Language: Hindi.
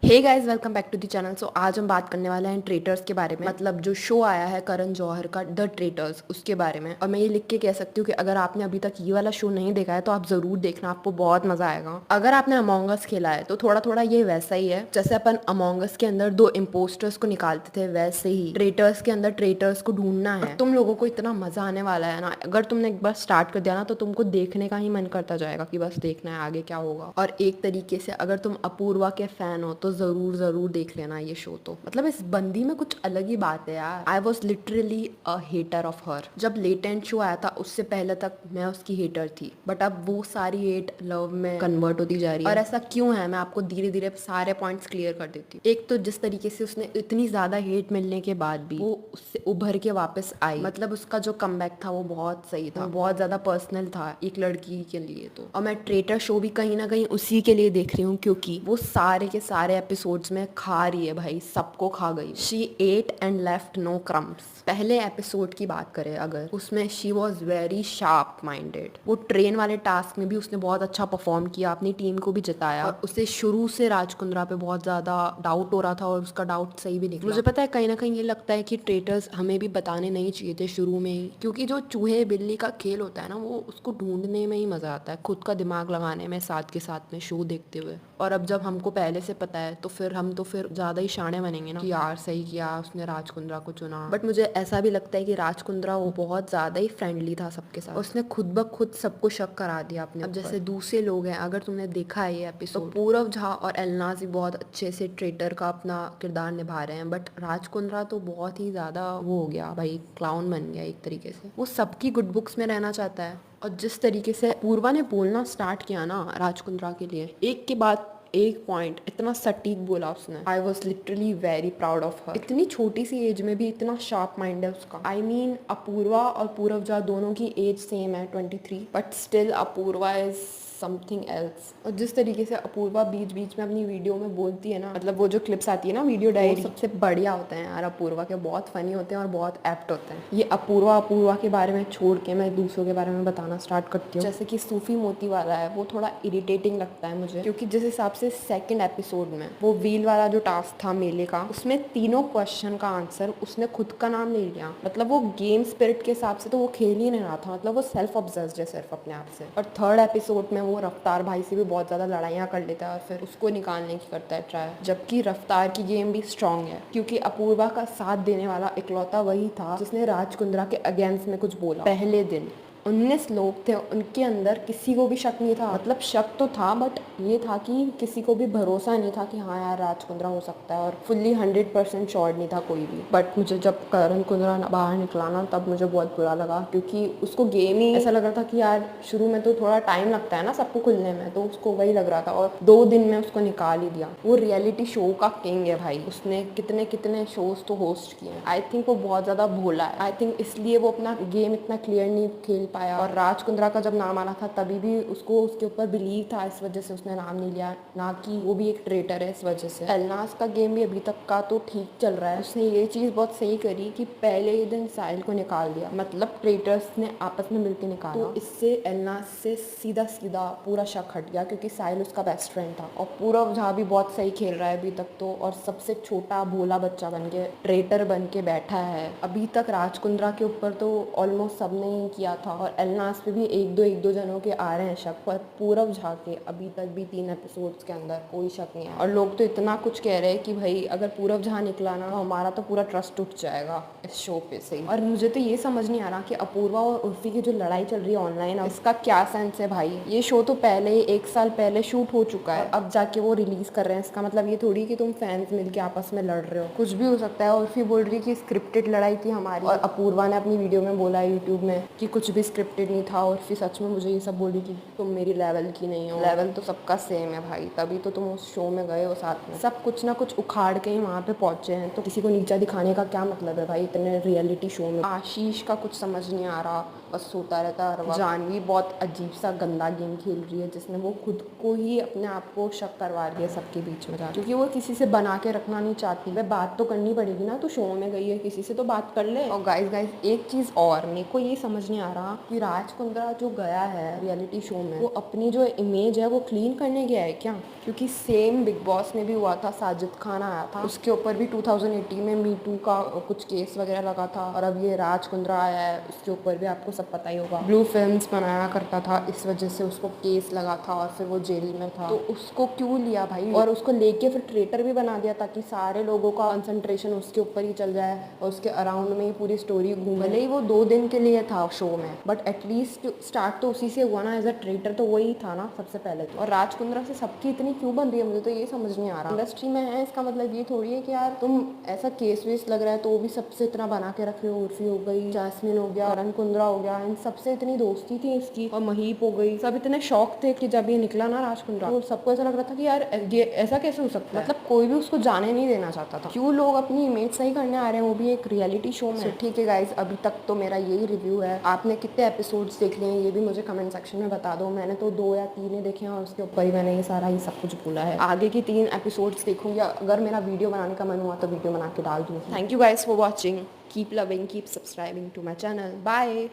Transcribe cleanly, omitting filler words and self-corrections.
Hey guys, welcome back to the channel. So आज हम बात करने वाले हैं ट्रेटर्स के बारे में। मतलब जो शो आया है करण जौहर का, द ट्रेटर्स, उसके बारे में। और मैं ये लिख के कह सकती हूँ कि अगर आपने अभी तक ये वाला शो नहीं देखा है तो आप जरूर देखना, आपको बहुत मजा आएगा। अगर आपने अमोंग अस खेला है तो थोड़ा थोड़ा ये वैसा ही है। जैसे अपन अमोंग अस के अंदर दो इम्पोस्टर्स को निकालते थे, वैसे ही ट्रेटर्स के अंदर ट्रेटर्स को ढूंढना है। तुम लोगों को इतना मजा आने वाला है ना, अगर तुमने एक बार स्टार्ट कर दिया ना तो तुमको देखने का ही मन करता जाएगा कि बस देखना है आगे क्या होगा। और एक तरीके से अगर तुम अपूर्वा के फैन हो तो जरूर जरूर देख लेना ये शो। तो मतलब इस बंदी में कुछ अलग ही बात है यार। I was literally a hater of her. जब लेटेंट शो आया था उससे पहले तक मैं उसकी हेटर थी, बट अब वो सारी हेट लव में कन्वर्ट होती जा रही है। और ऐसा क्यों है मैं आपको धीरे धीरे सारे पॉइंट्स क्लियर कर देती हूँ। एक तो जिस तरीके से उसने इतनी ज्यादा हेट मिलने के बाद भी वो उससे उभर के वापस आई। मतलब उसका जो कमबैक था वो बहुत सही था, बहुत ज्यादा पर्सनल था एक लड़की के लिए। तो और मैं ट्रेटर शो भी कहीं ना कहीं उसी के लिए देख रही हूँ, क्योंकि वो सारे के सारे एपिसोड्स में खा रही है भाई, सबको खा गई। She ate and left no crumbs. पहले एपिसोड की बात करें अगर, उसमें she was very sharp minded. वो ट्रेन वाले टास्क में भी उसने बहुत अच्छा परफॉर्म किया, अपनी टीम को भी जिताया। और उसे शुरू से राजकुंद्रा पे बहुत ज्यादा डाउट हो रहा था और उसका डाउट सही भी निकला। मुझे पता है कहीं ना कहीं ये लगता है कि ट्रेटर्स हमें भी बताने नहीं चाहिए थे शुरू में ही, क्योंकि जो चूहे बिल्ली का खेल होता है ना, वो उसको ढूंढने में ही मजा आता है, खुद का दिमाग लगाने में, साथ के साथ में शो देखते हुए। और अब जब हमको पहले से पता है तो फिर हम तो फिर ज्यादा ही शाणे बनेंगे ना कि यार सही किया उसने राजकुंद्रा को चुना। बट मुझे ऐसा भी लगता है कि राजकुंद्रा वो बहुत ज्यादा ही फ्रेंडली था सबके साथ, उसने खुद ब खुद सबको शक करा दिया अपने। अब जैसे दूसरे लोग हैं, अगर तुमने देखा है ये एपिसोड, तो पूरव झा और एलनाज भी बहुत अच्छे से ट्रेटर का अपना किरदार निभा रहे हैं, बट राजकुंद्रा तो बहुत ही ज्यादा वो हो गया भाई, क्लाउन बन गया एक तरीके से। वो सबकी गुड बुक्स में रहना चाहता है। और जिस तरीके से पूर्वा ने बोलना स्टार्ट किया ना राजकुंद्रा के लिए, एक के बाद एक पॉइंट इतना सटीक बोला उसने। आई was literally very proud of her. इतनी छोटी सी एज में भी इतना शार्प माइंड है उसका। आई मीन अपूर्वा और पूरव झा दोनों की एज सेम है, 23, but still Apoorva is something else. और जिस तरीके से अपूर्वा बीच बीच में अपनी वीडियो में बोलती है ना, मतलब वो जो क्लिप्स आती है ना वीडियो डायरी, सबसे बढ़िया होते हैं यार अपूर्वा के, बहुत फनी होते हैं और बहुत एप्ट होते हैं। ये अपूर्वा के बारे में छोड़ के मैं दूसरों के बारे में बताना स्टार्ट करती हूँ। जैसे कि सूफी मोती वाला है, वो थोड़ा इरिटेटिंग लगता है मुझे, क्योंकि जिस हिसाब से सेकंड एपिसोड में वो व्हील वाला जो टास्क था मेले का, उसमें तीनों क्वेश्चन का आंसर उसने खुद का नाम नहीं लिया। मतलब वो गेम स्पिरिट के हिसाब से तो वो खेल ही नहीं रहा था, मतलब वो सेल्फ ऑब्सेस्ड है सिर्फ अपने आप से। और थर्ड एपिसोड में वो रफ्तार भाई से भी बहुत ज्यादा लड़ाइयाँ कर लेता है और फिर उसको निकालने की करता है ट्राई, जबकि रफ्तार की गेम भी स्ट्रांग है, क्योंकि अपूर्वा का साथ देने वाला इकलौता वही था जिसने राजकुंद्रा के अगेंस्ट में कुछ बोला। पहले दिन 19 लोग थे, उनके अंदर किसी को भी शक नहीं था। मतलब शक तो था, बट ये था कि किसी को भी भरोसा नहीं था कि हाँ यार राजकुंद्रा हो सकता है, और फुल्ली 100% श्योर नहीं था कोई भी। बट मुझे जब करण कुंद्रा बाहर निकला ना, तब मुझे बहुत बुरा लगा, क्योंकि उसको गेम ही ऐसा लग रहा था कि यार शुरू में तो थोड़ा टाइम लगता है ना सबको खुलने में, तो उसको वही लग रहा था, और 2 दिन में उसको निकाल ही दिया। वो रियलिटी शो का किंग है भाई, उसने कितने कितने शोज तो होस्ट किए हैं। आई थिंक वो बहुत ज्यादा भोला है, आई थिंक इसलिए वो अपना गेम इतना क्लियर नहीं खेल पाया। और राजकुंद्रा का जब नाम आना था तभी भी उसको उसके ऊपर बिलीव था, इस वजह से उसने नाम नहीं लिया, ना कि वो भी एक ट्रेटर है इस वजह से। एलनास का गेम भी अभी तक का तो ठीक चल रहा है। उसने ये चीज बहुत सही करी कि पहले ही दिन साहिल को निकाल दिया, मतलब ट्रेटर्स ने आपस में मिलकर निकाला। तो इससे एलनास से सीधा सीधा पूरा शक हट गया, क्योंकि साहिल उसका बेस्ट फ्रेंड था। और पूरव झा भी बहुत सही खेल रहा है अभी तक तो, और सबसे छोटा भोला बच्चा बन के ट्रेटर बन के बैठा है अभी तक। राजकुंद्रा के ऊपर तो ऑलमोस्ट सबने ही किया था, और एलनास पे भी एक दो जनों के आ रहे हैं शक, पर पूरव झा के अभी तक भी 3 एपिसोड्स के अंदर कोई शक नहीं है। और लोग तो इतना कुछ कह रहे हैं कि भाई अगर पूरव झा निकला ना तो हमारा तो पूरा ट्रस्ट उठ जाएगा इस शो पे से ही। और मुझे तो ये समझ नहीं आ रहा कि अपूर्वा और उर्फी की जो लड़ाई चल रही है ऑनलाइन, इसका क्या सेंस है भाई। ये शो तो पहले ही 1 साल पहले शूट हो चुका है, अब जाके वो रिलीज कर रहे हैं। इसका मतलब ये थोड़ी कि तुम फैंस मिलके आपस में लड़ रहे हो, कुछ भी हो सकता है। उर्फी बोल रही कि स्क्रिप्टेड लड़ाई थी हमारी, और अपूर्वा ने अपनी वीडियो में बोला यूट्यूब में कि कुछ भी स्क्रिप्टेड नहीं था। और फिर सच में मुझे ये सब बोली कि तुम मेरी लेवल की नहीं हो। लेवल तो सबका सेम है भाई, तभी तो तुम उस शो में गए हो साथ में। सब कुछ ना कुछ उखाड़ के ही वहाँ पे पहुंचे हैं, तो किसी को नीचा दिखाने का क्या मतलब है भाई इतने रियलिटी शो में। आशीष का कुछ समझ नहीं आ रहा, बस सोता रहता है। जानवी बहुत अजीब सा गंदा गेम खेल रही है, जिसने वो खुद को ही अपने आप को शक करवा रही है सबके बीच में, क्योंकि वो किसी से बना के रखना नहीं चाहती। वह बात तो करनी पड़ेगी ना, तो शो में गई है किसी से तो बात कर ले। और गाइस एक चीज और मेरे को ये समझ नहीं आ रहा कि राज कुंद्रा जो गया है रियलिटी शो में, वो अपनी जो इमेज है वो क्लीन करने गया है क्या? क्योंकि सेम बिग बॉस में भी हुआ था, साजिद खान आया था, उसके ऊपर भी 2018 में मी टू का कुछ केस वगैरह लगा था। और अब ये राज कुंद्रा आया है, उसके ऊपर भी आपको सब पता ही होगा, ब्लू फिल्म्स बनाया करता था, इस वजह से उसको केस लगा था और फिर वो जेल में था। तो उसको क्यों लिया भाई, और उसको लेके फिर ट्रेटर भी बना दिया ताकि सारे लोगों का कंसंट्रेशन उसके ऊपर ही चल जाए और उसके अराउंड में ही पूरी स्टोरी घूमे। भले ही वो 2 दिन के लिए था शो में, बट एटलीस्ट स्टार्ट तो उसी से हुआ ना, एज अ ट्रेटर तो वही था ना सबसे पहले तो। और राज कुंद्रा से सबकी इतनी क्यों बन रही है, मुझे तो ये समझ नहीं आ रहा। इंडस्ट्री में है, इसका मतलब ये थोड़ी है कि यार तुम ऐसा केस वेस लग रहा है तो वो भी सबसे इतना बना के रख रहे हो। उर्फी हो गई, जैस्मिन हो गया, करण कुंद्रा हो गया, इन सबसे इतनी दोस्ती थी इसकी, और महीप हो गई, सब इतने शौक थे कि जब ये निकला ना राज कुंद्रा, तो सबको ऐसा लग रहा था कि यार ये ऐसा कैसे हो सकता है, मतलब कोई भी उसको जाने नहीं देना चाहता था। क्यों लोग अपनी इमेज सही करने आ रहे हैं, वो भी एक रियलिटी शो में। ठीक है गाइज, अभी तक तो मेरा यही रिव्यू है। आपने कितने एपिसोड्स देख लिए हैं ये भी मुझे कमेंट सेक्शन में बता दो। मैंने तो 2 या 3 ही देखे हैं और उसके ऊपर ही मैंने ये सारा ही सब कुछ बोला है। आगे की 3 एपिसोड्स देखूंगी, अगर मेरा वीडियो बनाने का मन हुआ तो वीडियो बना के डाल दूँ। Thank you guys for watching, keep loving, keep subscribing to my channel, bye.